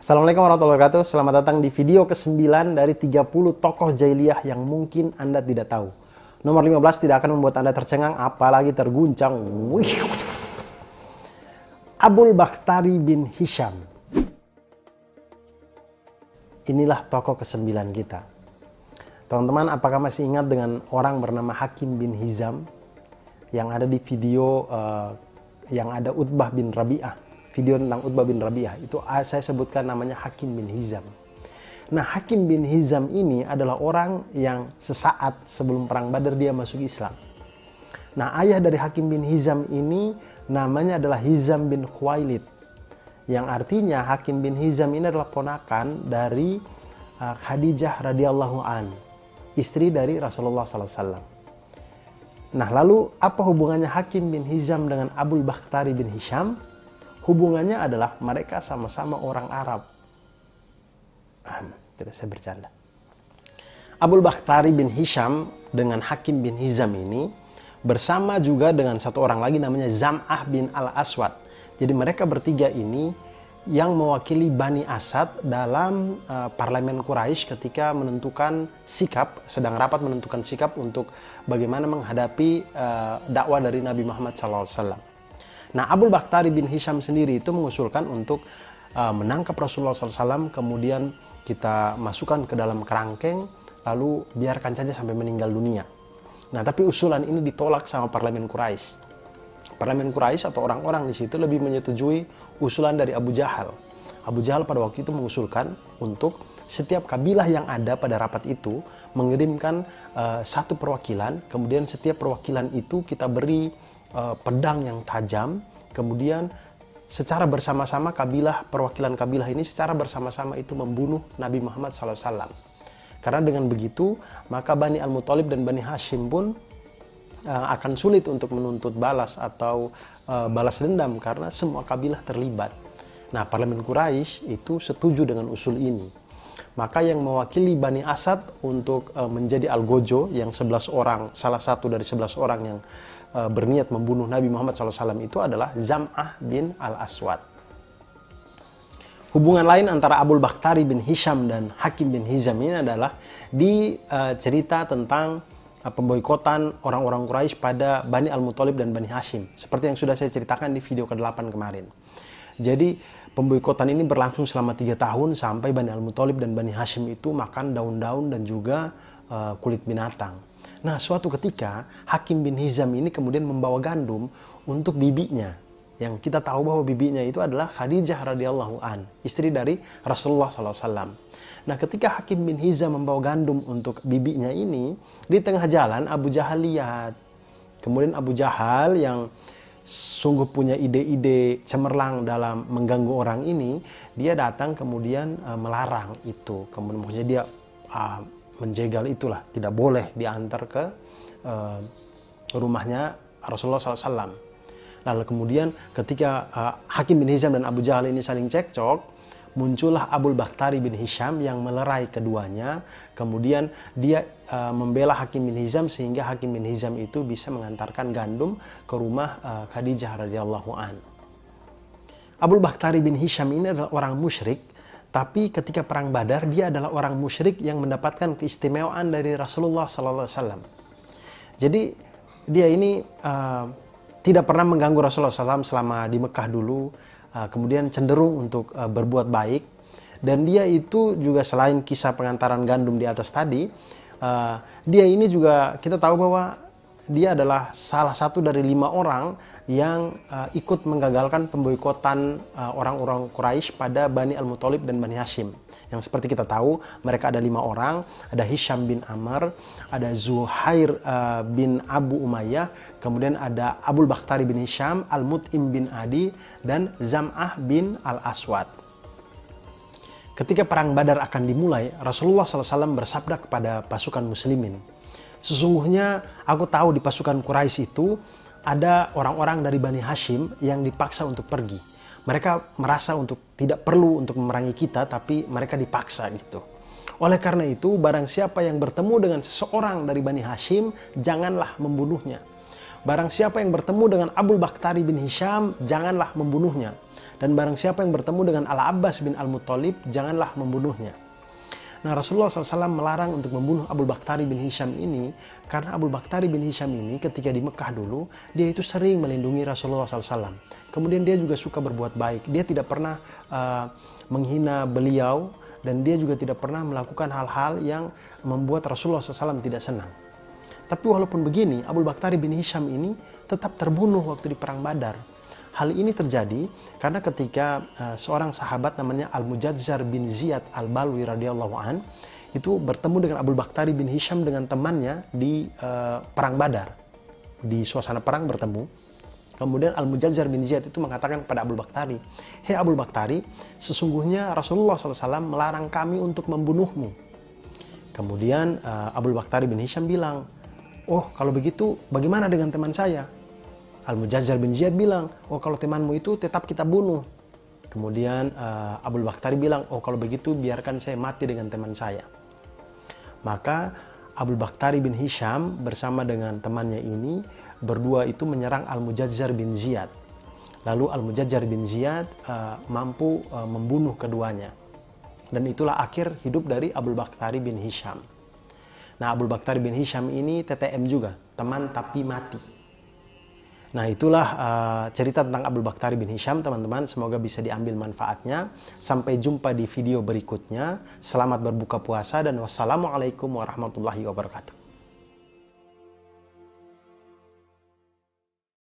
Assalamualaikum warahmatullahi wabarakatuh. Selamat datang di video ke-9 dari 30 tokoh jahiliyah yang mungkin Anda tidak tahu. Nomor 15 tidak akan membuat Anda tercengang, apalagi terguncang. Abul Bakhtari bin Hisham. Inilah tokoh ke-9 kita. Teman-teman, apakah masih ingat dengan orang bernama Hakim bin Hizam yang ada di video yang ada Utbah bin Rabi'ah? Video tentang Utbah bin Rabi'ah itu saya sebutkan namanya Hakim bin Hizam. Nah, Hakim bin Hizam ini adalah orang yang sesaat sebelum perang Badar dia masuk Islam. Nah, ayah dari Hakim bin Hizam ini namanya adalah Hizam bin Khuwailid, yang artinya Hakim bin Hizam ini adalah ponakan dari Khadijah radhiyallahu an, istri dari Rasulullah SAW. Nah, lalu apa hubungannya Hakim bin Hizam dengan Abul Bakhtari bin Hisham? Hubungannya adalah mereka sama-sama orang Arab. Tidak, saya bercanda. Abul Bakhtari bin Hisham dengan Hakim bin Hizam ini bersama juga dengan satu orang lagi namanya Zam'ah bin Al-Aswad. Jadi mereka bertiga ini yang mewakili Bani Asad dalam parlemen Quraisy ketika menentukan sikap, sedang rapat menentukan sikap untuk bagaimana menghadapi dakwah dari Nabi Muhammad SAW. Nah, Abul Bakhtari bin Hisham sendiri itu mengusulkan untuk menangkap Rasulullah SAW, kemudian kita masukkan ke dalam kerangkeng, lalu biarkan saja sampai meninggal dunia. Nah, tapi usulan ini ditolak sama parlemen Quraisy. Parlemen Quraisy atau orang-orang di situ lebih menyetujui usulan dari Abu Jahal. Abu Jahal pada waktu itu mengusulkan untuk setiap kabilah yang ada pada rapat itu mengirimkan satu perwakilan, kemudian setiap perwakilan itu kita beri pedang yang tajam, kemudian secara bersama-sama perwakilan kabilah ini secara bersama-sama itu membunuh Nabi Muhammad SAW. Karena dengan begitu maka Bani Al-Muthalib dan Bani Hashim pun akan sulit untuk menuntut balas atau balas dendam karena semua kabilah terlibat. Nah, parlemen Quraisy itu setuju dengan usul ini. Maka yang mewakili Bani Asad untuk menjadi Al-Gojo yang 11 orang, salah satu dari 11 orang yang berniat membunuh Nabi Muhammad SAW itu adalah Zam'ah bin Al-Aswad. Hubungan lain antara Abul Bakhtari bin Hisham dan Hakim bin Hizam ini adalah di cerita tentang pemboikotan orang-orang Quraisy pada Bani Al-Muthalib dan Bani Hashim. Seperti yang sudah saya ceritakan di video ke-8 kemarin. Jadi pemboikotan ini berlangsung selama 3 tahun sampai Bani Al-Muthalib dan Bani Hashim itu makan daun-daun dan juga kulit binatang. Nah, suatu ketika Hakim bin Hizam ini kemudian membawa gandum untuk bibinya. Yang kita tahu bahwa bibinya itu adalah Khadijah radhiyallahu an, istri dari Rasulullah SAW. Nah, ketika Hakim bin Hizam membawa gandum untuk bibinya ini, di tengah jalan Abu Jahal lihat. Kemudian Abu Jahal yang sungguh punya ide-ide cemerlang dalam mengganggu orang ini, dia datang kemudian melarang itu. Kemudian maksudnya dia menjegal itulah, tidak boleh diantar ke rumahnya Rasulullah SAW. Lalu kemudian ketika Hakim bin Hizam dan Abu Jahal ini saling cekcok, muncullah Abul Bakhtari bin Hisham yang melerai keduanya. Kemudian dia membela Hakim bin Hizam sehingga Hakim bin Hizam itu bisa mengantarkan gandum ke rumah Khadijah radhiyallahu an. Abul Bakhtari bin Hisham ini adalah orang musyrik, tapi ketika perang Badar dia adalah orang musyrik yang mendapatkan keistimewaan dari Rasulullah SAW. Jadi dia ini tidak pernah mengganggu Rasulullah SAW selama di Mekah dulu, kemudian cenderung untuk berbuat baik. Dan dia itu juga selain kisah pengantaran gandum di atas tadi, dia ini juga kita tahu bahwa dia adalah salah satu dari 5 orang yang ikut menggagalkan pemboikotan orang-orang Quraisy pada Bani Al-Muthalib dan Bani Hashim. Yang seperti kita tahu, mereka ada 5 orang, ada Hisham bin Amr, ada Zuhair bin Abu Umayyah, kemudian ada Abul Bakhtari bin Hisham, Al-Mut'im bin Adi, dan Zam'ah bin Al-Aswad. Ketika perang Badar akan dimulai, Rasulullah SAW bersabda kepada pasukan muslimin, "Sesungguhnya aku tahu di pasukan Quraisy itu ada orang-orang dari Bani Hashim yang dipaksa untuk pergi. Mereka merasa untuk tidak perlu untuk memerangi kita, tapi mereka dipaksa gitu. Oleh karena itu, barang siapa yang bertemu dengan seseorang dari Bani Hashim, janganlah membunuhnya. Barang siapa yang bertemu dengan Abul Bakhtari bin Hisham, janganlah membunuhnya. Dan barang siapa yang bertemu dengan Al-Abbas bin Al-Muttalib, janganlah membunuhnya. Nah, Rasulullah SAW melarang untuk membunuh Abu Bakhtari bin Hisham ini, karena Abu Bakhtari bin Hisham ini ketika di Mekah dulu, dia itu sering melindungi Rasulullah SAW. Kemudian dia juga suka berbuat baik. Dia tidak pernah menghina beliau, dan dia juga tidak pernah melakukan hal-hal yang membuat Rasulullah SAW tidak senang. Tapi walaupun begini, Abu Bakhtari bin Hisham ini tetap terbunuh waktu di Perang Badar. Hal ini terjadi karena ketika seorang sahabat namanya Al-Mujazzar bin Ziyad Al-Balwi radhiyallahu an itu bertemu dengan Abu Bakhtari bin Hisham dengan temannya di Perang Badar. Di suasana perang bertemu. Kemudian Al-Mujazzar bin Ziyad itu mengatakan kepada Abu Bakhtari, "Hei Abu Bakhtari, sesungguhnya Rasulullah SAW melarang kami untuk membunuhmu." Kemudian Abu Bakhtari bin Hisham bilang, "Oh, kalau begitu bagaimana dengan teman saya?" Al-Mujazzar bin Ziyad bilang, "Oh, kalau temanmu itu tetap kita bunuh." Kemudian Abu Bakhtari bilang, "Oh, kalau begitu biarkan saya mati dengan teman saya." Maka Abu Bakhtari bin Hisham bersama dengan temannya ini berdua itu menyerang Al-Mujazzar bin Ziyad. Lalu Al-Mujazzar bin Ziyad mampu membunuh keduanya. Dan itulah akhir hidup dari Abu Bakhtari bin Hisham. Nah, Abu Bakhtari bin Hisham ini TTM juga, teman tapi mati. Nah, itulah cerita tentang Abu Bakhtari bin Hisham, teman-teman. Semoga bisa diambil manfaatnya. Sampai jumpa di video berikutnya. Selamat berbuka puasa dan wassalamualaikum warahmatullahi wabarakatuh.